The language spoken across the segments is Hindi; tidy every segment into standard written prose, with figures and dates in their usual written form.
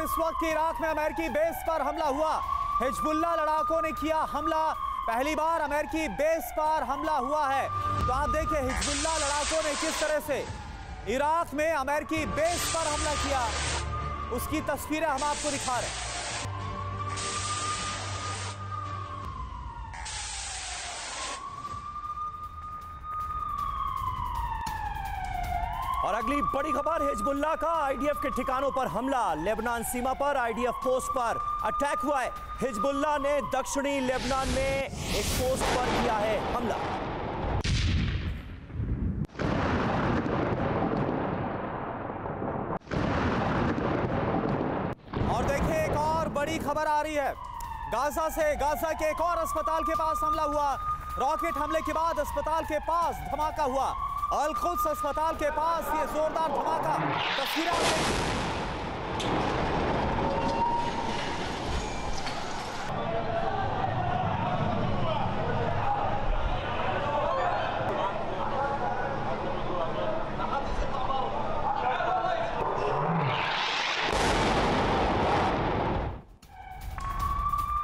इस वक्त इराक में अमेरिकी बेस पर हमला हुआ। हिजबुल्लाह लड़ाकों ने किया हमला। पहली बार अमेरिकी बेस पर हमला हुआ है। तो आप देखिए हिजबुल्लाह लड़ाकों ने किस तरह से इराक में अमेरिकी बेस पर हमला किया, उसकी तस्वीरें हम आपको दिखा रहे हैं। और अगली बड़ी खबर, हिजबुल्लाह का आईडीएफ के ठिकानों पर हमला। लेबनान सीमा पर आईडीएफ पोस्ट पर अटैक हुआ है। हिजबुल्लाह ने दक्षिणी लेबनान में एक पोस्ट पर किया है हमला। और देखिए एक और बड़ी खबर आ रही है गाजा से। गाजा के एक और अस्पताल के पास हमला हुआ। रॉकेट हमले के बाद अस्पताल के पास धमाका हुआ। अल-कुद्स अस्पताल के पास ये जोरदार धमाका। तस्वीरें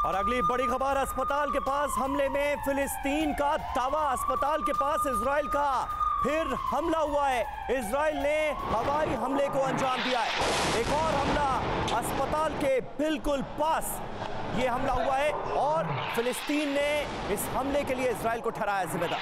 और अगली बड़ी खबर, अस्पताल के पास हमले में फिलिस्तीन का दावा। अस्पताल के पास इजराइल का फिर हमला हुआ है। इजराइल ने हवाई हमले को अंजाम दिया है। एक और हमला अस्पताल के बिल्कुल पास ये हमला हुआ है और फिलिस्तीन ने इस हमले के लिए इजराइल को ठहराया जिम्मेदार।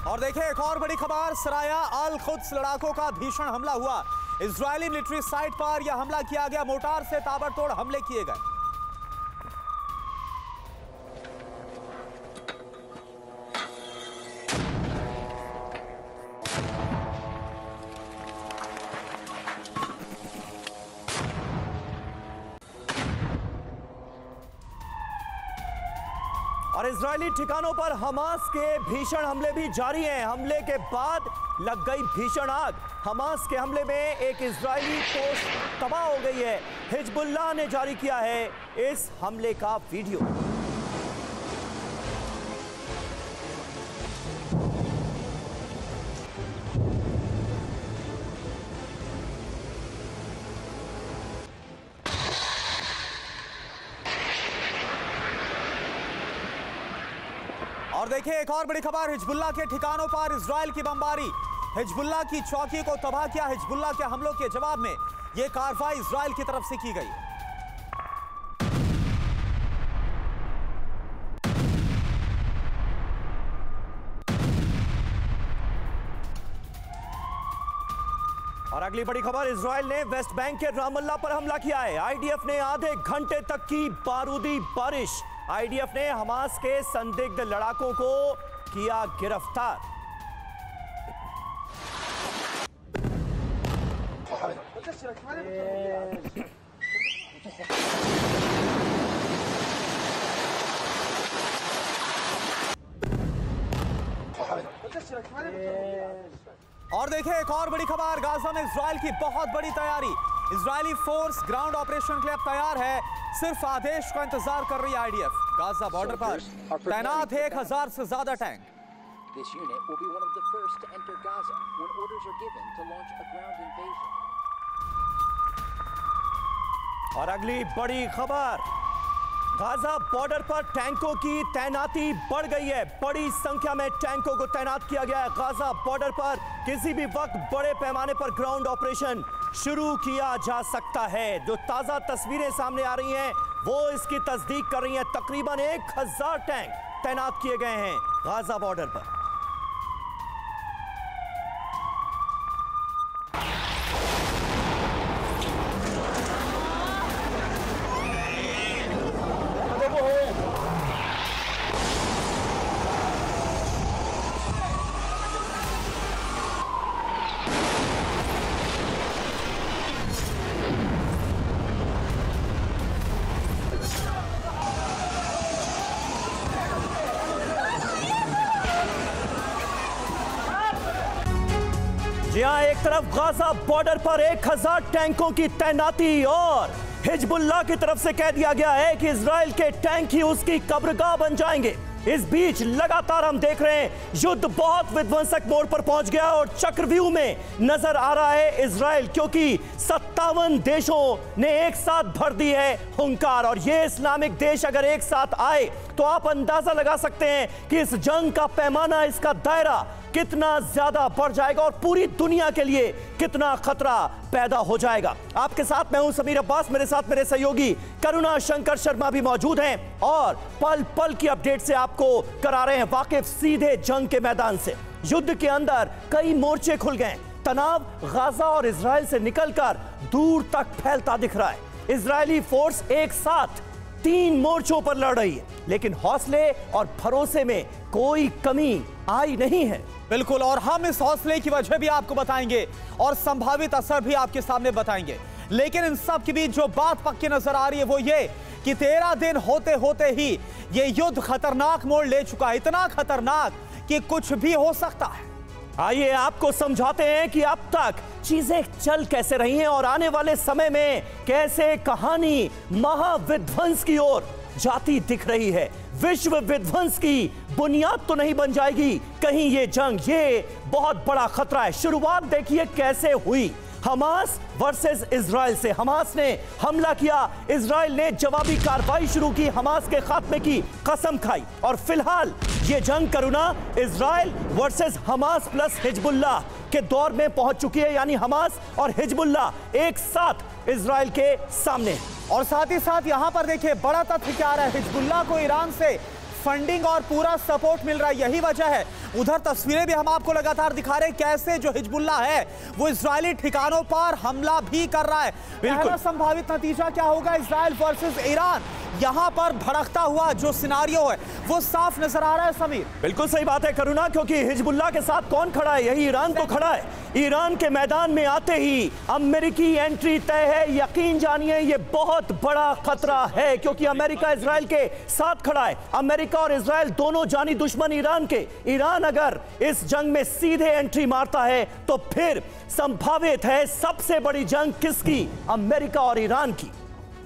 और देखिए एक और बड़ी खबर, सराया अल-कुद्स लड़ाकों का भीषण हमला हुआ। इजरायली मिलिट्री साइट पर यह हमला किया गया। मोर्टार से ताबड़तोड़ हमले किए गए। और इजरायली ठिकानों पर हमास के भीषण हमले भी जारी हैं। हमले के बाद लग गई भीषण आग। हमास के हमले में एक इजरायली पोस्ट तबाह हो गई है। हिजबुल्लाह ने जारी किया है इस हमले का वीडियो। और देखिए एक और बड़ी खबर, हिजबुल्लाह के ठिकानों पर इजराइल की बमबारी। हिजबुल्लाह की चौकी को तबाह किया। हिजबुल्लाह के हमलों के जवाब में यह कार्रवाई इजराइल की तरफ से की गई। और अगली बड़ी खबर, इजराइल ने वेस्ट बैंक के रामल्ला पर हमला किया है। आईडीएफ ने आधे घंटे तक की बारूदी बारिश। आईडीएफ ने हमास के संदिग्ध लड़ाकों को किया गिरफ्तार। और देखिए एक और बड़ी खबर, गाजा में इजराइल की बहुत बड़ी तैयारी। इजरायली फोर्स ग्राउंड ऑपरेशन के लिए अब तैयार है। सिर्फ आदेश का इंतजार कर रही है आईडीएफ। गाजा बॉर्डर पर तैनात है 1000 से ज्यादा tank. This unit will be one of the first to enter Gaza when orders are given to launch a ground invasion. और अगली बड़ी खबर, गाजा बॉर्डर पर टैंकों की तैनाती बढ़ गई है। बड़ी संख्या में टैंकों को तैनात किया गया है। गाजा बॉर्डर पर किसी भी वक्त बड़े पैमाने पर ग्राउंड ऑपरेशन शुरू किया जा सकता है। जो ताजा तस्वीरें सामने आ रही हैं वो इसकी तस्दीक कर रही हैं। तकरीबन 1000 टैंक तैनात किए गए हैं गाजा बॉर्डर पर। जी हां, एक तरफ गाजा बॉर्डर पर 1000 टैंकों की तैनाती और हिजबुल्लाह की तरफ से कह दिया गया है कि इजराइल के टैंक ही उसकी कब्रगाह बन जाएंगे। इस बीच लगातार हम देख रहे हैं युद्ध बहुत विध्वंसक मोड़ पर पहुंच गया और चक्रव्यूह में नजर आ रहा है इजराइल, क्योंकि 57 देशों ने एक साथ भर दी है हुंकार। और ये इस्लामिक देश अगर एक साथ आए तो आप अंदाजा लगा सकते हैं कि इस जंग का पैमाना, इसका दायरा कितना ज्यादा बढ़ जाएगा और पूरी दुनिया के लिए कितना खतरा पैदा हो जाएगा। आपके साथ मैं हूं समीर अब्बास, मेरे साथ मेरे सहयोगी करुणा शंकर शर्मा भी मौजूद हैं और पल पल की अपडेट से आपको करा रहे हैं वाकिफ सीधे जंग के मैदान से। युद्ध के अंदर कई मोर्चे खुल गए, तनाव गाजा और इजराइल से निकलकर दूर तक फैलता दिख रहा है। इजरायली फोर्स एक साथ 3 मोर्चों पर लड़ रही है, लेकिन हौसले और भरोसे में कोई कमी आई नहीं है। बिल्कुल, और हम इस हौसले की वजह भी आपको बताएंगे और संभावित असर भी आपके सामने बताएंगे। लेकिन इन सब के बीच जो बात पक्की नजर आ रही है वो ये कि 13 दिन होते होते ही ये युद्ध खतरनाक मोड़ ले चुका है, इतना खतरनाक कि कुछ भी हो सकता है। आइए आपको समझाते हैं कि अब तक चीजें चल कैसे रही हैं और आने वाले समय में कैसे कहानी महाविध्वंस की ओर जाती दिख रही है। विश्व विध्वंस की बुनियाद तो नहीं बन जाएगी कहीं ये जंग, ये बहुत बड़ा खतरा है। शुरुआत देखिए कैसे हुई, हमास वर्सेस इजराइल से। हमास ने हमला किया, इजराइल ने जवाबी कार्रवाई शुरू की, हमास के खात्मे की कसम खाई और फिलहाल ये जंग करुणा Israel versus Hamas plus Hezbollah के दौर में पहुंच चुकी है, यानी हमास और हिजबुल्लाह एक साथ इजराइल के सामने। और साथ ही साथ यहां पर देखिए बड़ा तथ्य क्या आ रहा है, हिजबुल्लाह को ईरान से फंडिंग और पूरा सपोर्ट मिल रहा है, यही वजह है। उधर तस्वीरें भी हम आपको लगातार दिखा रहे हैं कैसे जो हिजबुल्लाह है वो इजरायली ठिकानों पर हमला भी कर रहा है। पहला संभावित नतीजा क्या होगा, इजराइल वर्सेस ईरान, यहां पर भड़कता हुआ जो सिनारियो है वो साफ नजर आ रहा है। समीर बिल्कुल सही बात है करुणा, क्योंकि हिजबुल्लाह के साथ कौन खड़ा है, यही ईरान तो खड़ा है। ईरान के मैदान में आते ही अमेरिकी एंट्री तय है। यकीन जानिए ये बहुत बड़ा खतरा है, क्योंकि अमेरिका इजराइल के साथ खड़ा है। अमेरिका और इजराइल दोनों जानी दुश्मन ईरान के। ईरान अगर इस जंग में सीधे एंट्री मारता है तो फिर संभावित है सबसे बड़ी जंग किसकी, अमेरिका और ईरान की।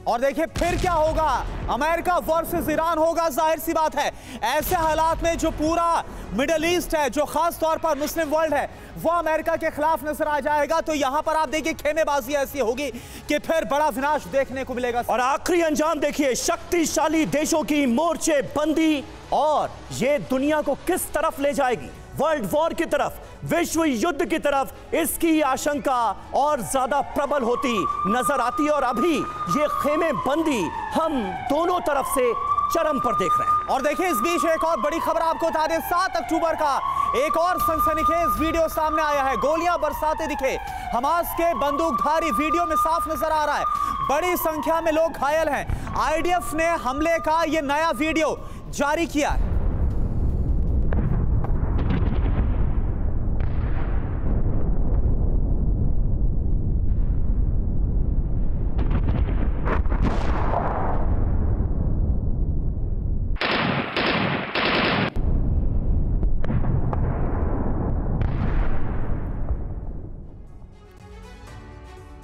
और देखिए फिर क्या होगा, अमेरिका वर्सेस ईरान होगा। जाहिर सी बात है ऐसे हालात में जो पूरा मिडिल ईस्ट है, जो खास तौर पर मुस्लिम वर्ल्ड है, वो अमेरिका के खिलाफ नजर आ जाएगा। तो यहां पर आप देखिए खेमेबाजी ऐसी होगी कि फिर बड़ा विनाश देखने को मिलेगा। और आखिरी अंजाम देखिए, शक्तिशाली देशों की मोर्चे बंदी, और ये दुनिया को किस तरफ ले जाएगी, वर्ल्ड वॉर की तरफ, विश्व युद्ध की तरफ। इसकी आशंका और ज्यादा प्रबल होती नजर आती है और अभी ये खेमे बंदी हम दोनों तरफ से चरम पर देख रहे हैं। और देखिए इस बीच एक और बड़ी खबर आपको बता दें, 7 अक्टूबर का एक और सनसनीखेज वीडियो सामने आया है। गोलियां बरसाते दिखे हमास के बंदूकधारी, वीडियो में साफ नजर आ रहा है। बड़ी संख्या में लोग घायल हैं। आईडीएफ ने हमले का यह नया वीडियो जारी किया है।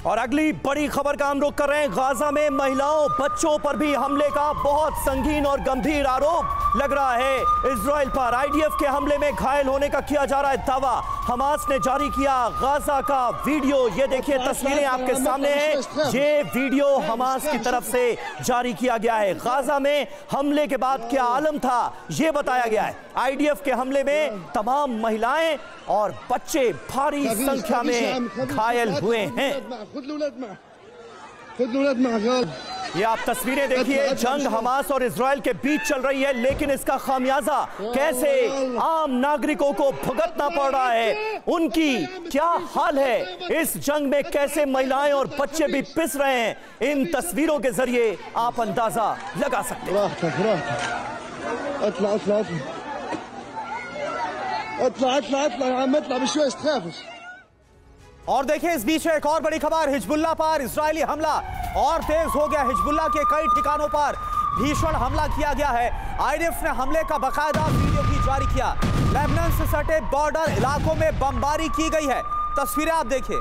और अगली बड़ी खबर का हम रुख कर रहे हैं। गाजा में महिलाओं बच्चों पर भी हमले का बहुत संगीन और गंभीर आरोप लग रहा है इजराइल पर। आईडीएफ के हमले में घायल होने का किया जा रहा है दावा। हमास ने जारी किया गाजा का वीडियो, ये देखिए तस्वीरें आपके सामने हैं। ये वीडियो हमास की तरफ से जारी किया गया है। गाजा में हमले के बाद क्या आलम था ये बताया गया है। आईडीएफ के हमले में तमाम महिलाएं और बच्चे भारी संख्या में घायल हुए हैं। ये आप तस्वीरें देखिए, जंग हमास और इजराइल के बीच चल रही है, लेकिन इसका खामियाजा कैसे आम नागरिकों को भुगतना पड़ रहा है, उनकी क्या हाल है इस जंग में, कैसे महिलाएं और बच्चे भी पिस रहे हैं, इन तस्वीरों के जरिए आप अंदाजा लगा सकते हैं। और देखिए इस बीच एक और बड़ी खबर, हिजबुल्लाह पर इजरायली हमला और तेज हो गया। हिजबुल्लाह के कई ठिकानों पर भीषण हमला किया गया है। आईडीएफ ने हमले का बाकायदा वीडियो भी जारी किया। लेबनान से सटे बॉर्डर इलाकों में बमबारी की गई है। तस्वीरें आप देखिए।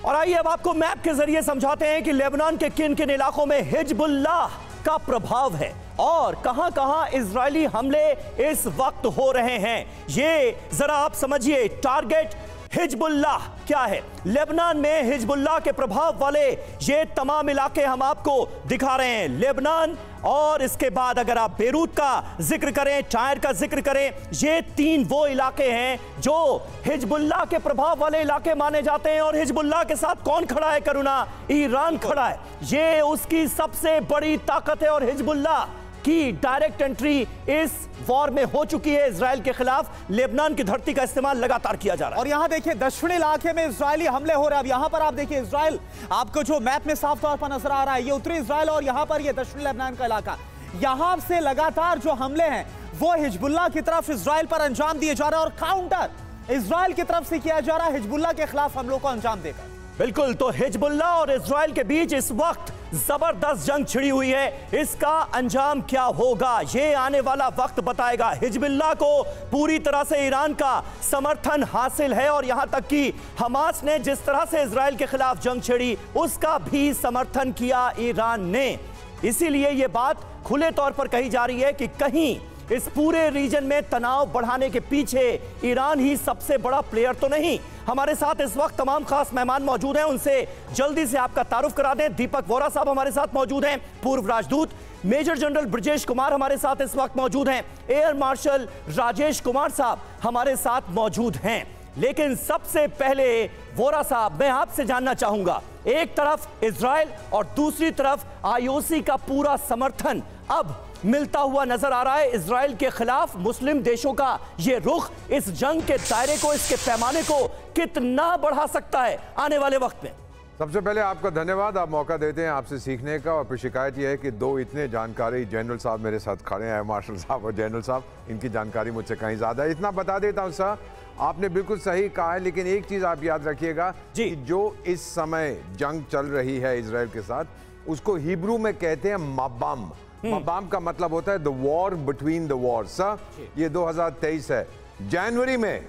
और आइए अब आपको मैप के जरिए समझाते हैं कि लेबनान के किन किन इलाकों में हिजबुल्लाह का प्रभाव है और कहां कहां इजरायली हमले इस वक्त हो रहे हैं। ये जरा आप समझिए, टारगेट हिजबुल्लाह क्या है। लेबनान में हिजबुल्लाह के प्रभाव वाले ये तमाम इलाके हम आपको दिखा रहे हैं। लेबनान और इसके बाद अगर आप बेरूत का जिक्र करें, टायर का जिक्र करें, ये 3 वो इलाके हैं जो हिजबुल्लाह के प्रभाव वाले इलाके माने जाते हैं। और हिजबुल्लाह के साथ कौन खड़ा है करुणा? ईरान खड़ा है। ये उसकी सबसे बड़ी ताकत है और हिजबुल्लाह की डायरेक्ट एंट्री इस वॉर में हो चुकी है इजराइल के खिलाफ। लेबनान की धरती का इस्तेमाल लगातार किया जा रहा है। और यहां देखिए दक्षिणी इलाके में इजरायली हमले हो रहे हैं। अब यहां पर आप देखिए इजराइल आपको जो मैप में साफ तौर पर नजर आ रहा है, ये उत्तरी इजराइल और यहां पर ये दक्षिणी लेबनान का इलाका। यहां से लगातार जो हमले हैं वो हिजबुल्लाह की तरफ इजराइल पर अंजाम दिए जा रहे हैं और काउंटर इजराइल की तरफ से किया जा रहा है हिजबुल्लाह के खिलाफ हमलों को अंजाम देकर। बिल्कुल, तो हिजबुल्लाह और इजराइल के बीच इस वक्त जबरदस्त जंग छिड़ी हुई है। इसका अंजाम क्या होगा ये आने वाला वक्त बताएगा। हिजबुल्लाह को पूरी तरह से ईरान का समर्थन हासिल है और यहां तक कि हमास ने जिस तरह से इजराइल के खिलाफ जंग छेड़ी उसका भी समर्थन किया ईरान ने। इसीलिए यह बात खुले तौर पर कही जा रही है कि कहीं इस पूरे रीजन में तनाव बढ़ाने के पीछे ईरान ही सबसे बड़ा प्लेयर तो नहीं। हमारे साथ इस वक्त तमाम खास मेहमान मौजूद हैं, उनसे जल्दी से आपका तारुफ करा दें। दीपक वोरा साहब हमारे साथ मौजूद हैं, पूर्व राजदूत। मेजर जनरल ब्रजेश कुमार हमारे साथ इस वक्त मौजूद हैं। एयर मार्शल राजेश कुमार साहब हमारे साथ मौजूद हैं। लेकिन सबसे पहले वोरा साहब, मैं आपसे जानना चाहूंगा, एक तरफ इजराइल और दूसरी तरफ आईओसी का पूरा समर्थन अब मिलता हुआ नजर आ रहा है इजराइल के खिलाफ। मुस्लिम देशों का यह रुख इस जंग के दायरे को, इसके पैमाने को कितना बढ़ा सकता है आने वाले वक्त में? सबसे पहले आपका धन्यवाद, आप मौका देते हैं आपसे सीखने का। और फिर शिकायत यह है कि 2 इतने जानकारी जनरल साहब मेरे साथ खड़े हैं, मार्शल साहब और जनरल साहब, इनकी जानकारी मुझसे कहीं ज़्यादा है। इतना बता देता हूँ सर, आपने बिल्कुल सही कहा है, लेकिन एक चीज़ आप याद रखिएगा कि जो इस समय जंग चल रही है इजराइल के साथ, उसको हिब्रू में कहते हैं मबाम। मबाम का मतलब होता है the war between the war. Sir, ये 2023 है। जनवरी में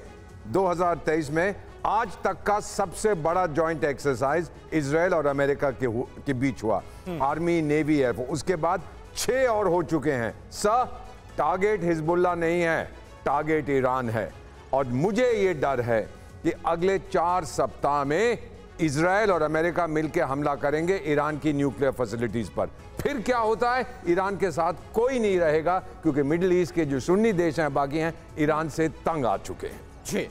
2023 में आज तक का सबसे बड़ा जॉइंट एक्सरसाइज इजराइल और अमेरिका के बीच हुआ। आर्मी, नेवी, एयरफोर्स, उसके बाद 6 और हो चुके हैं। सर, टारगेट हिजबुल्लाह नहीं है, टारगेट ईरान है। और मुझे ये डर है कि अगले 4 सप्ताह में इजराइल और अमेरिका मिलकर हमला करेंगे ईरान की न्यूक्लियर फैसिलिटीज पर। फिर क्या होता है, ईरान के साथ कोई नहीं रहेगा, क्योंकि मिडिल ईस्ट के जो सुन्नी देश हैं बाकी हैं, ईरान से तंग आ चुके हैं। जी,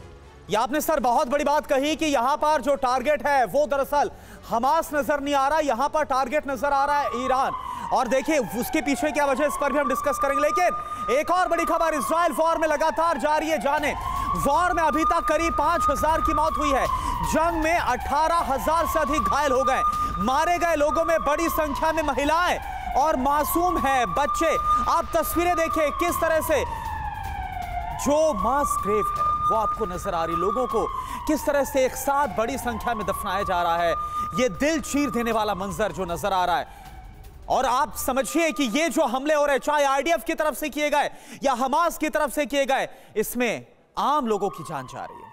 ये आपने सर बहुत बड़ी बात कही कि यहां पर जो टारगेट है वो दरअसल हमास नजर नहीं आ रहा, यहां पर टारगेट नजर आ रहा है ईरान। और देखिए उसके पीछे क्या वजह, इस पर भी हम डिस्कस करेंगे। लेकिन एक और बड़ी खबर, इजराइल वॉर में लगातार जारी है जाने। वॉर में अभी तक करीब 5000 की मौत हुई है। जंग में 18,000 से अधिक घायल हो गए। मारे गए लोगों में बड़ी संख्या में महिलाएं और मासूम हैं, बच्चे। आप तस्वीरें देखिए किस तरह से जो मास ग्रेव है वो आपको नजर आ रही, लोगों को किस तरह से एक साथ बड़ी संख्या में दफनाया जा रहा है। ये दिल चीर देने वाला मंजर जो नजर आ रहा है। और आप समझिए कि ये जो हमले हो रहे हैं, चाहे आईडीएफ की तरफ से किए गए या हमास की तरफ से किए गए, इसमें आम लोगों की जान जा रही है।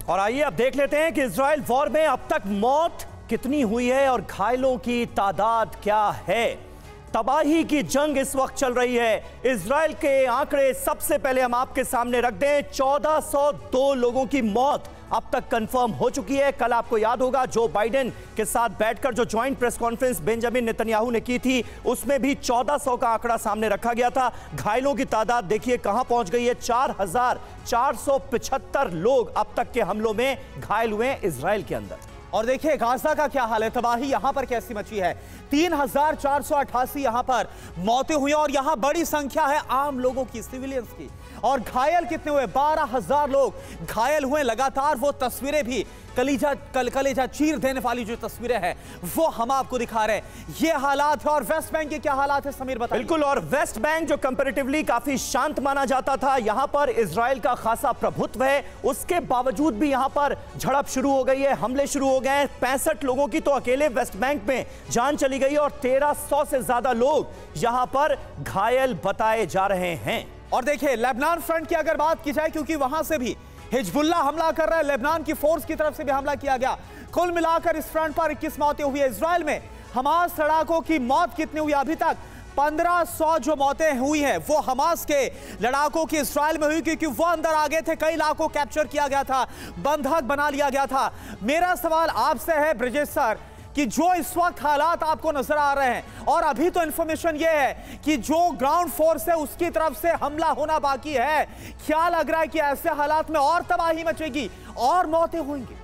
और आइए अब देख लेते हैं कि इजराइल वॉर में अब तक मौत कितनी हुई है और घायलों की तादाद क्या है। तबाही की जंग इस वक्त चल रही है। इजराइल के आंकड़े सबसे पहले हम आपके सामने रख दें। 1402 लोगों की मौत अब तक कंफर्म हो चुकी है। कल आपको याद होगा जो बाइडेन के साथ बैठकर जो joint press conference Benjamin Netanyahu ने की थी, उसमें भी 1400 का आंकड़ा सामने रखा गया था। घायलों की तादाद देखिए कहां पहुंच गई है, 4475 लोग अब तक के हमलों में घायल हुए हैं इजराइल के अंदर। और देखिए गाजा का क्या हाल है, तबाही यहां पर कैसी मची है। 3488 यहां पर मौतें हुई और यहां बड़ी संख्या है आम लोगों की, सिविलियंस की। और घायल कितने हुए, 12,000 लोग घायल हुए। लगातार वो तस्वीरें भी कलेजा चीर देने वाली जो तस्वीरें हैं वो हम आपको दिखा रहे हैं। ये हालात है। और वेस्ट बैंक के क्या हालात है समीर बताइए। बिल्कुल, और वेस्ट बैंक जो कंपैरेटिवली काफी शांत माना जाता था, यहां पर इजराइल का खासा प्रभुत्व है, उसके बावजूद भी यहां पर झड़प शुरू हो गई है, हमले शुरू हो गए हैं। 65 लोगों की तो अकेले वेस्ट बैंक में जान चली गई और 1300 से ज्यादा लोग यहां पर घायल बताए जा रहे हैं। और देखिए लेबनान फ्रंट की अगर बात की जाए, क्योंकि वहां से भी हिजबुल्ला हमला कर रहा है, लेबनान की फोर्स की तरफ से भी हमला किया गया। कुल मिलाकर इस फ्रंट पर 21 मौतें हुई है। इजराइल में हमास लड़ाकों की मौत कितनी हुई अभी तक? 1500 जो मौतें हुई हैं वो हमास के लड़ाकों की इजराइल में हुई, क्योंकि वो अंदर आ गए थे, कई इलाकों कैप्चर किया गया था, बंधक बना लिया गया था। मेरा सवाल आपसे है ब्रिजेश सर कि जो इस वक्त हालात आपको नजर आ रहे हैं, और अभी तो इंफॉर्मेशन ये है कि जो ग्राउंड फोर्स है उसकी तरफ से हमला होना बाकी है, क्या लग रहा है कि ऐसे हालात में और तबाही मचेगी और मौतें होंगी?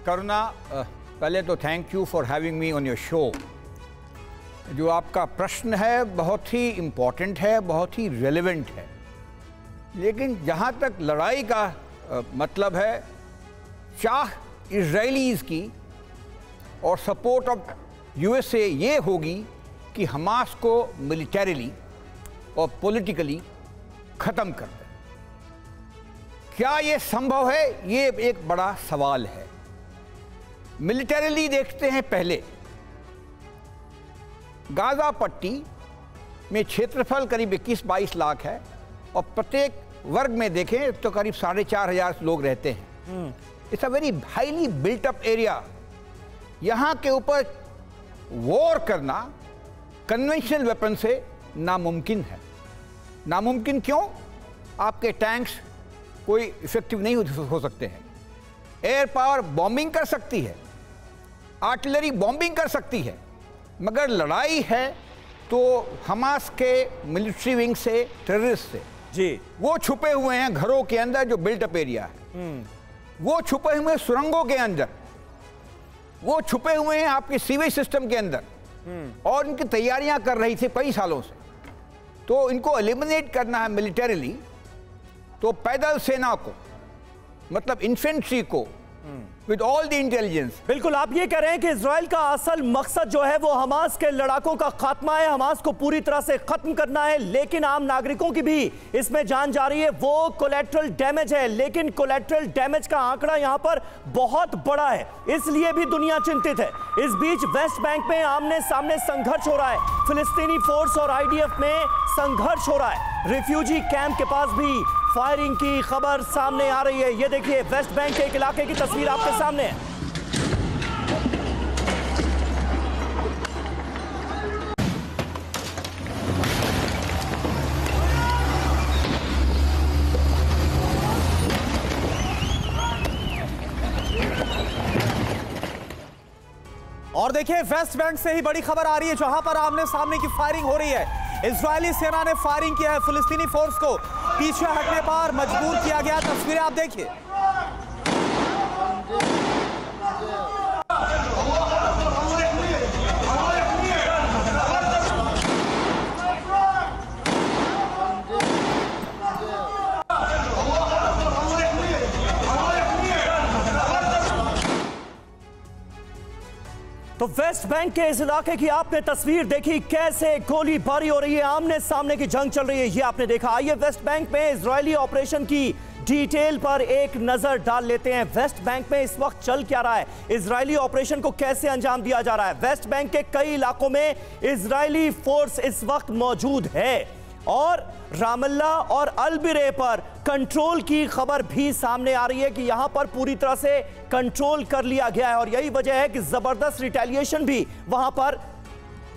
करुणा, पहले तो thank you for having me on your show. जो आपका प्रश्न है बहुत ही इम्पोर्टेंट है, बहुत ही रेलेवेंट है, लेकिन जहाँ तक लड़ाई का मतलब है, चाह इजरायलीज़ की और सपोर्ट ऑफ यूएसए ये होगी कि हमास को मिलिटरीली और पॉलिटिकली ख़त्म कर दें। क्या ये संभव है? ये एक बड़ा सवाल है। मिलिटरीली देखते हैं पहले। गाज़ा पट्टी में क्षेत्रफल करीब 21-22 लाख है और प्रत्येक वर्ग में देखें तो करीब 4,500 लोग रहते हैं। It's a very highly built up area. यहाँ के ऊपर वॉर करना कन्वेंशनल वेपन से नामुमकिन है। नामुमकिन क्यों? आपके टैंक्स कोई इफेक्टिव नहीं हो सकते हैं। एयर पावर बॉम्बिंग कर सकती है, आर्टिलरी बॉम्बिंग कर सकती है, मगर लड़ाई है तो हमास के मिलिट्री विंग से, टेररिस्ट से जी, वो छुपे हुए हैं घरों के अंदर जो बिल्ट अप एरिया है, वो छुपे हुए हैं सुरंगों के अंदर, वो छुपे हुए हैं आपके सीवेज सिस्टम के अंदर, और इनकी तैयारियां कर रही थी कई सालों से। तो इनको एलिमिनेट करना है मिलिटरीली, तो पैदल सेना को, मतलब इन्फेंट्री को, विद ऑल द इंटेलिजेंस। बिल्कुल, आप ये कह रहे हैं कि इजराइल का असल मकसद जो है वो हमास के लड़ाकों का खात्मा है, हमास को पूरी तरह से खत्म करना है, लेकिन आम नागरिकों की भी इसमें जान जा रही है, वो कोलैटरल डैमेज है। लेकिन कोलैटरल डैमेज का आंकड़ा यहां पर बहुत बड़ा है, इसलिए भी दुनिया चिंतित है। इस बीच वेस्ट बैंक में आमने सामने संघर्ष हो रहा है, फिलिस्तीनी फोर्स और आईडीएफ में संघर्ष हो रहा है। रिफ्यूजी कैंप के पास भी फायरिंग की खबर सामने आ रही है। ये देखिए, वेस्ट बैंक के एक इलाके की तस्वीर आपके सामने है। और देखिए, वेस्ट बैंक से ही बड़ी खबर आ रही है, जहां पर आमने सामने की फायरिंग हो रही है। इजरायली सेना ने फायरिंग किया है, फिलिस्तीनी फोर्स को पीछे हटने पर मजबूर किया गया। तस्वीरें आप देखिए। तो वेस्ट बैंक के इस इलाके की आपने तस्वीर देखी, कैसे गोलीबारी हो रही है, आमने सामने की जंग चल रही है, ये आपने देखा। आइए वेस्ट बैंक में इजरायली ऑपरेशन की डिटेल पर एक नजर डाल लेते हैं। वेस्ट बैंक में इस वक्त चल क्या रहा है, इजरायली ऑपरेशन को कैसे अंजाम दिया जा रहा है। वेस्ट बैंक के कई इलाकों में इजरायली फोर्स इस वक्त मौजूद है और रामल्ला और अलबिरे पर कंट्रोल की खबर भी सामने आ रही है कि यहां पर पूरी तरह से कंट्रोल कर लिया गया है, और यही वजह है कि जबरदस्त रिटेलिएशन भी वहां पर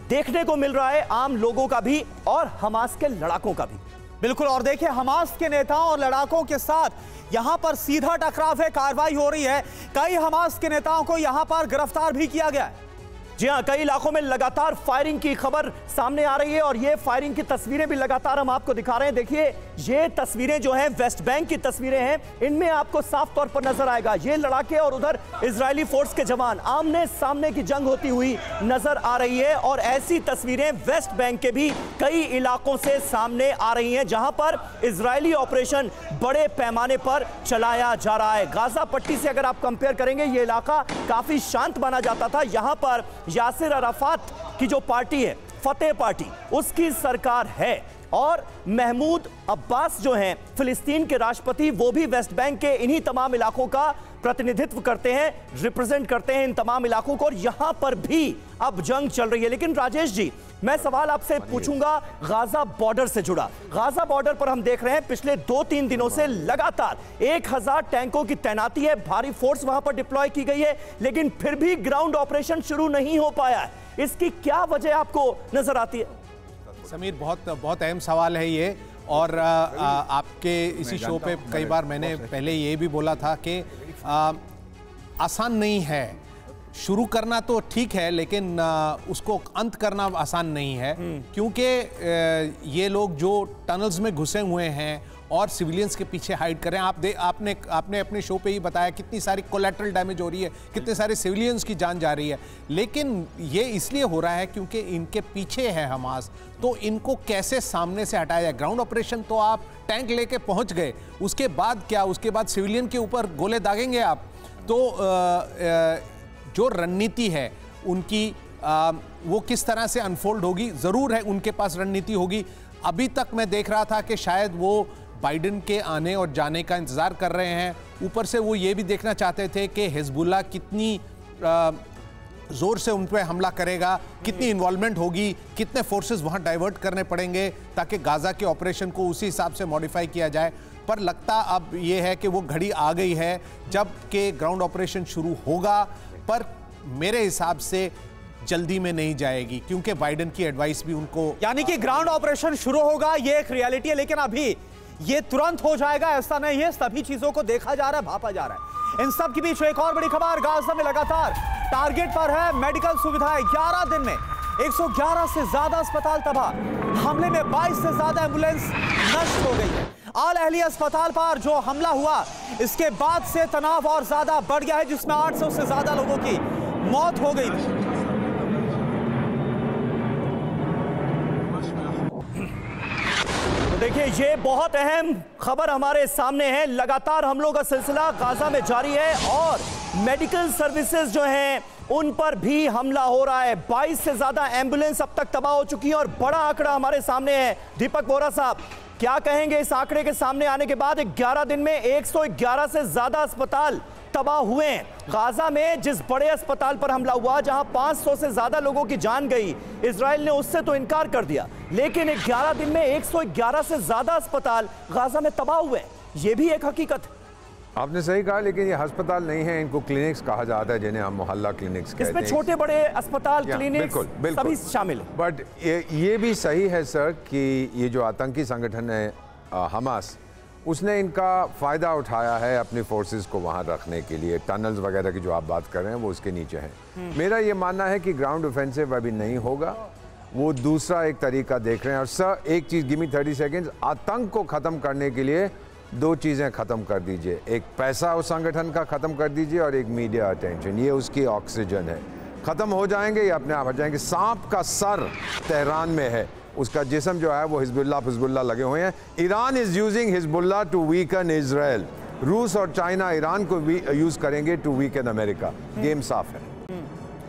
देखने को मिल रहा है, आम लोगों का भी और हमास के लड़ाकों का भी। बिल्कुल, और देखिए, हमास के नेताओं और लड़ाकों के साथ यहां पर सीधा टकराव है, कार्रवाई हो रही है। कई हमास के नेताओं को यहां पर गिरफ्तार भी किया गया है। जी हां, कई इलाकों में लगातार फायरिंग की खबर सामने आ रही है और ये फायरिंग की तस्वीरें भी लगातार हम आपको दिखा रहे हैं। देखिए, ये तस्वीरें जो हैं वेस्ट बैंक की तस्वीरें हैं, इनमें आपको साफ तौर पर नजर आएगा ये लड़ाके और उधर इजरायली फोर्स के जवान आमने सामने की जंग होती हुई नजर आ रही है। और ऐसी तस्वीरें वेस्ट बैंक के भी कई इलाकों से सामने आ रही हैं जहां पर इजरायली ऑपरेशन बड़े पैमाने पर चलाया जा रहा है। गाजा पट्टी से अगर आप कंपेयर करेंगे, ये इलाका काफी शांत माना जाता था। यहां पर यासिर अराफात की जो पार्टी है, फतेह पार्टी, उसकी सरकार है और महमूद अब्बास जो हैं फिलिस्तीन के राष्ट्रपति, वो भी वेस्ट बैंक के इन्हीं तमाम इलाकों का प्रतिनिधित्व करते हैं, रिप्रेजेंट करते हैं इन तमाम इलाकों को, और यहां पर भी अब जंग चल रही है। लेकिन राजेश जी, मैं सवाल आपसे पूछूंगा गाजा बॉर्डर से जुड़ा। गाजा बॉर्डर पर हम देख रहे हैं पिछले 2-3 दिनों से लगातार 1000 टैंकों की तैनाती है, भारी फोर्स वहां पर डिप्लॉय की गई है, लेकिन फिर भी ग्राउंड ऑपरेशन शुरू नहीं हो पाया है। इसकी क्या वजह आपको नजर आती है? समीर, बहुत अहम सवाल है ये, और आपके इसी शो पे कई बार मैंने पहले ये भी बोला था कि आसान नहीं है शुरू करना, तो ठीक है, लेकिन उसको अंत करना आसान नहीं है, क्योंकि ये लोग जो टनल्स में घुसे हुए हैं और सिविलियंस के पीछे हाइड कर रहे हैं। आपने अपने शो पे ही बताया कितनी सारी कोलैटरल डैमेज हो रही है, कितने सारे सिविलियंस की जान जा रही है, लेकिन ये इसलिए हो रहा है क्योंकि इनके पीछे है हमास। तो इनको कैसे सामने से हटाया जाए? ग्राउंड ऑपरेशन तो आप टैंक लेके पहुंच गए, उसके बाद क्या? उसके बाद सिविलियन के ऊपर गोले दागेंगे आप? तो जो रणनीति है उनकी, वो किस तरह से अनफोल्ड होगी? ज़रूर है उनके पास रणनीति होगी। अभी तक मैं देख रहा था कि शायद वो बाइडेन के आने और जाने का इंतज़ार कर रहे हैं। ऊपर से वो ये भी देखना चाहते थे कि हिजबुल्लाह कितनी ज़ोर से उन पर हमला करेगा, कितनी इन्वॉल्वमेंट होगी, कितने फोर्सेस वहाँ डाइवर्ट करने पड़ेंगे ताकि गाज़ा के ऑपरेशन को उसी हिसाब से मॉडिफाई किया जाए। पर लगता अब ये है कि वो घड़ी आ गई है जब कि ग्राउंड ऑपरेशन शुरू होगा, पर मेरे हिसाब से जल्दी में नहीं जाएगी, क्योंकि बाइडेन की एडवाइस भी उनको, यानी कि ग्राउंड ऑपरेशन शुरू होगा, ये एक रियलिटी है, लेकिन अभी ये तुरंत हो जाएगा ऐसा नहीं है। सभी चीजों को देखा जा रहा है, भापा जा रहा है। इन सब के बीच एक और बड़ी खबर, गाजा में लगातार टारगेट पर है मेडिकल सुविधाएं। 11 दिन में 111 से ज्यादा अस्पताल तबाह, हमले में 22 से ज्यादा एम्बुलेंस नष्ट हो गई है। आल अहली अस्पताल पर जो हमला हुआ, इसके बाद से तनाव और ज्यादा बढ़ गया है, जिसमें 800 से ज्यादा लोगों की मौत हो गई थी। तो देखिए, ये बहुत अहम खबर हमारे सामने है। लगातार हमलों का सिलसिला गाजा में जारी है और मेडिकल सर्विसेज जो हैं उन पर भी हमला हो रहा है। 22 से ज्यादा एम्बुलेंस अब तक तबाह हो चुकी है और बड़ा आंकड़ा हमारे सामने है। दीपक बोरा साहब, क्या कहेंगे इस आंकड़े के सामने आने के बाद? 11 दिन में 111 से ज्यादा अस्पताल तबाह हुए हैं। गाजा में जिस बड़े अस्पताल पर हमला हुआ, जहां 500 से ज्यादा लोगों की जान गई, इजराइल ने उससे तो इनकार कर दिया, लेकिन 11 दिन में 111 से ज्यादा अस्पताल गाजा में तबाह हुए। यह भी एक हकीकत है। आपने सही कहा, लेकिन ये अस्पताल नहीं है, इनको क्लिनिक्स कहा जाता है, जिन्हें हम मोहल्ला क्लिनिक्स कहते हैं। इसमें छोटे बड़े अस्पताल, क्लिनिक्स सभी शामिल है। बट ये भी सही है सर कि ये जो आतंकी संगठन है हमास, उसने इनका फ़ायदा उठाया है अपनी फोर्सेस को वहाँ रखने के लिए। टनल्स वगैरह की जो आप बात कर रहे हैं वो उसके नीचे हैं। मेरा ये मानना है कि ग्राउंड ऑफेंसिव अभी नहीं होगा, वो दूसरा एक तरीका देख रहे हैं। और सर एक चीज़, गिव मी 30 सेकेंड्स, आतंक को ख़त्म करने के लिए 2 चीज़ें ख़त्म कर दीजिए। एक पैसा उस संगठन का ख़त्म कर दीजिए और एक मीडिया अटेंशन, ये उसकी ऑक्सीजन है। ख़त्म हो जाएंगे ये अपने आप हट जाएंगे। सांप का सर तेहरान में है, उसका जिस्म जो है वो हिजबुल्लाह लगे हुए हैं। Iran is using Hezbollah to weaken Israel. रूस और चाइना ईरान को यूज करेंगे टू वीकन अमेरिका। गेम साफ है।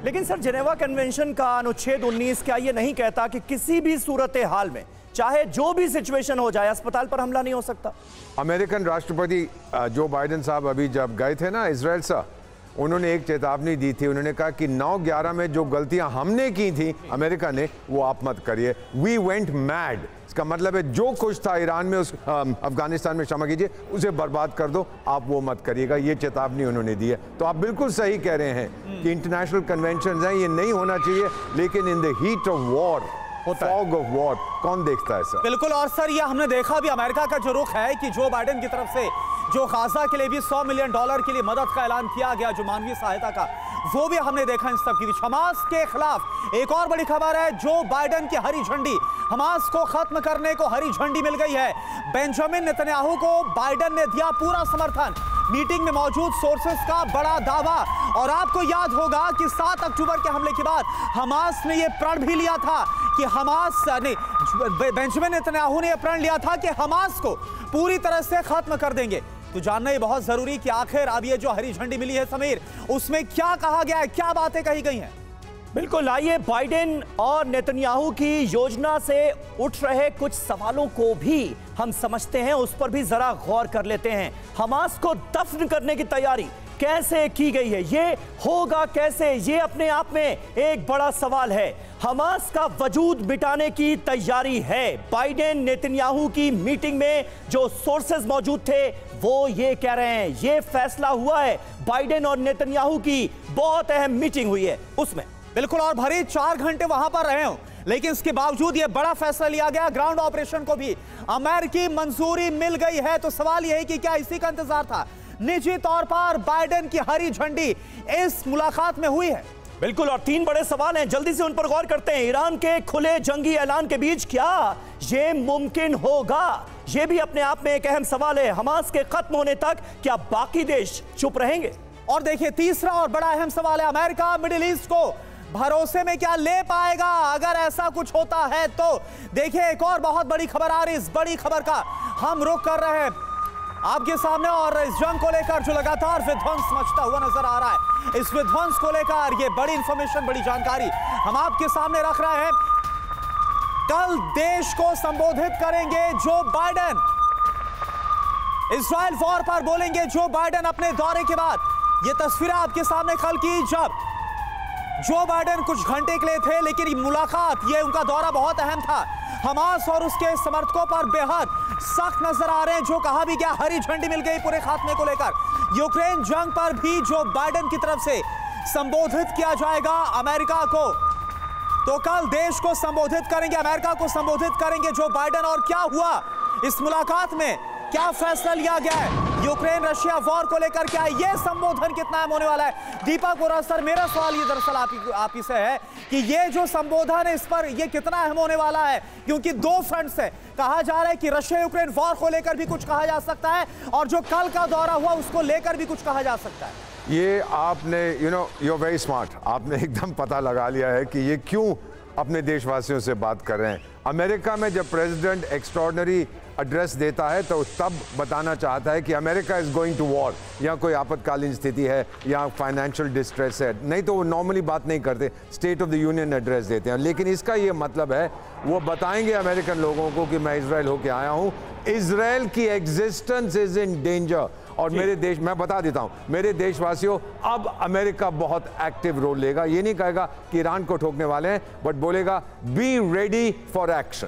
लेकिन सर, जेनेवा कन्वेंशन का अनुच्छेद 19 क्या ये नहीं कहता कि किसी भी सूरत हाल में, चाहे जो भी सिचुएशन हो जाए, अस्पताल पर हमला नहीं हो सकता? अमेरिकन राष्ट्रपति जो बाइडेन साहब अभी जब गए थे ना इजराइल से, उन्होंने एक चेतावनी दी थी। उन्होंने कहा कि 9/11 में जो गलतियां हमने की थी अमेरिका ने, वो आप मत करिए। We went mad. इसका मतलब है जो कुछ था ईरान में, उस अफगानिस्तान में, क्षमा कीजिए, उसे बर्बाद कर दो, आप वो मत करिएगा। ये चेतावनी उन्होंने दी है। तो आप बिल्कुल सही कह रहे हैं कि इंटरनेशनल कन्वेंशन हैं, ये नहीं होना चाहिए, लेकिन in the heat of war, fog of war, कौन देखता है सर? बिल्कुल। और सर, ये हमने देखा भी अमेरिका का जो रुख है कि जो बाइडेन की तरफ से जो गाजा के लिए भी $100 मिलियन के लिए मदद का ऐलान किया गया, जो मानवीय सहायता का, वो भी हमने देखा इन सब के बीच। हमास के खिलाफ एक और बड़ी खबर है, जो बाइडेन की हरी झंडी, हमास को खत्म करने को हरी झंडी मिल गई है। बेंजामिन नेतन्याहू को बाइडेन ने दिया पूरा समर्थन। मीटिंग में मौजूद सोर्सेस का बड़ा दावा। और आपको याद होगा कि 7 अक्टूबर के हमले के बाद हमास ने यह प्रण भी लिया था कि बेंजामिन नेतन्याहू ने यह प्रण लिया था कि हमास को पूरी तरह से खत्म कर देंगे। तो जानना ये बहुत जरूरी कि आखिर अब ये जो हरी झंडी मिली है समीर, उसमें क्या कहा गया है, क्या बातें कही गई हैं? बिल्कुल, आइए बाइडेन और नेतन्याहू की योजना से उठ रहे कुछ सवालों को भी हम समझते हैं, उस पर भी जरा गौर कर लेते हैं। हमास को दफन करने की तैयारी कैसे की गई है, ये होगा कैसे, ये अपने आप में एक बड़ा सवाल है। हमास का वजूद मिटाने की तैयारी है। बाइडेन नेतन्याहू की मीटिंग में जो सोर्सेज मौजूद थे वो ये कह रहे हैं, ये फैसला हुआ है। बाइडेन और नेतन्याहू की बहुत अहम मीटिंग हुई है उसमें। बिल्कुल, और भरी 4 घंटे वहां पर रहे हो, लेकिन इसके बावजूद यह बड़ा फैसला लिया गया। ग्राउंड ऑपरेशन को भी अमेरिकी मंजूरी मिल गई है। तो सवाल यह है कि क्या इसी का इंतजार था? निजी तौर पर बाइडेन की हरी झंडी इस मुलाकात में हुई है। बिल्कुल, और 3 बड़े सवाल हैं, जल्दी से उन पर गौर करते हैं। ईरान के खुले जंगी ऐलान के बीच क्या ये मुमकिन होगा? यह भी अपने आप में एक अहम सवाल है। हमास के खत्म होने तक क्या बाकी देश चुप रहेंगे? और देखिए, तीसरा और बड़ा अहम सवाल है, अमेरिका मिडिल ईस्ट को भरोसे में क्या ले पाएगा? अगर ऐसा कुछ होता है तो देखिए, एक और बहुत बड़ी खबर आ रही है। इस बड़ी खबर का हम रुख कर रहे हैं आपके सामने, और इस जंग को लेकर जो लगातार विध्वंस मचता हुआ नजर आ रहा है, इस विध्वंस को लेकर ये बड़ी इंफॉर्मेशन, बड़ी जानकारी हम आपके सामने रख रहे हैं। कल देश को संबोधित करेंगे जो बाइडेन, इजराइल वॉर पर बोलेंगे जो बाइडेन अपने दौरे के बाद। ये तस्वीरें आपके सामने कल की, जब जो बाइडेन कुछ घंटे के लिए थे, लेकिन ये मुलाकात, ये उनका दौरा बहुत अहम था। हमास और उसके समर्थकों पर बेहद सख्त नजर आ रहे हैं। जो कहा भी गया, हरी झंडी मिल गई पूरे खात्मे को लेकर। यूक्रेन जंग पर भी जो बाइडेन की तरफ से संबोधित किया जाएगा अमेरिका को, तो कल देश को संबोधित करेंगे, अमेरिका को संबोधित करेंगे जो बाइडेन। और क्या हुआ इस मुलाकात में, क्या फैसला लिया गया है यूक्रेन रशिया वॉर को लेकर, क्या ये संबोधन कितना अहम होने वाला है? दीपक बोरा सर, मेरा सवाल ये दरअसल आप ही से है कि ये जो संबोधन है, इस पर ये कितना अहम होने वाला है? क्योंकि 2 फ्रंट से कहा जा रहा है कि रशिया यूक्रेन वॉर को लेकर भी कुछ कहा जा सकता है, और जो कल का दौरा हुआ उसको लेकर भी कुछ कहा जा सकता है। ये आपने यू आर वेरी स्मार्ट, आपने एकदम पता लगा लिया है कि ये क्यों अपने देशवासियों से बात कर रहे हैं। अमेरिका में जब प्रेसिडेंट एक्स्ट्रॉर्डनरी एड्रेस देता है तो तब बताना चाहता है कि America is going to war, या कोई आपातकालीन स्थिति है या फाइनेंशियल डिस्ट्रेस है। नहीं तो वो नॉर्मली बात नहीं करते, state of the union address देते हैं। लेकिन इसका ये मतलब है, वो बताएंगे अमेरिकन लोगों को कि मैं इजराइल होके आया हूँ, इजराइल की एग्जिस्टेंस इज इन डेंजर। और मेरे देश, मैं बता देता हूं, मेरे देशवासियों, अब अमेरिका बहुत एक्टिव रोल लेगा। ये नहीं कहेगा कि ईरान को ठोकने वाले हैं, बट बोलेगा बी रेडी फॉर एक्शन।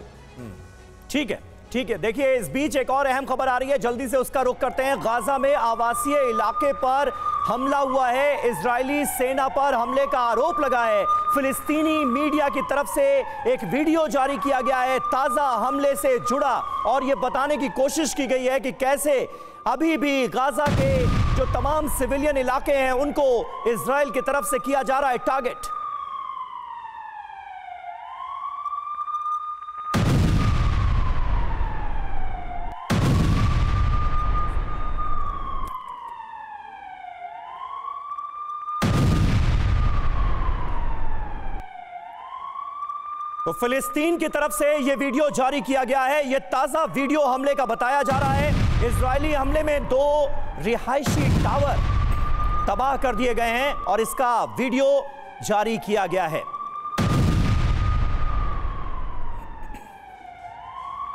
ठीक है, ठीक है। देखिए, इस बीच एक और अहम खबर आ रही है, जल्दी से उसका रुख करते हैं। गाजा में आवासीय इलाके पर हमला हुआ है। इजरायली सेना पर हमले का आरोप लगा है। फिलिस्तीनी मीडिया की तरफ से एक वीडियो जारी किया गया है ताजा हमले से जुड़ा, और यह बताने की कोशिश की गई है कि कैसे अभी भी गाजा के जो तमाम सिविलियन इलाके हैं उनको इजराइल की तरफ से किया जा रहा है टारगेट। तो फिलिस्तीन की तरफ से यह वीडियो जारी किया गया है। यह ताजा वीडियो हमले का बताया जा रहा है। इजरायली हमले में 2 रिहायशी टावर तबाह कर दिए गए हैं और इसका वीडियो जारी किया गया है।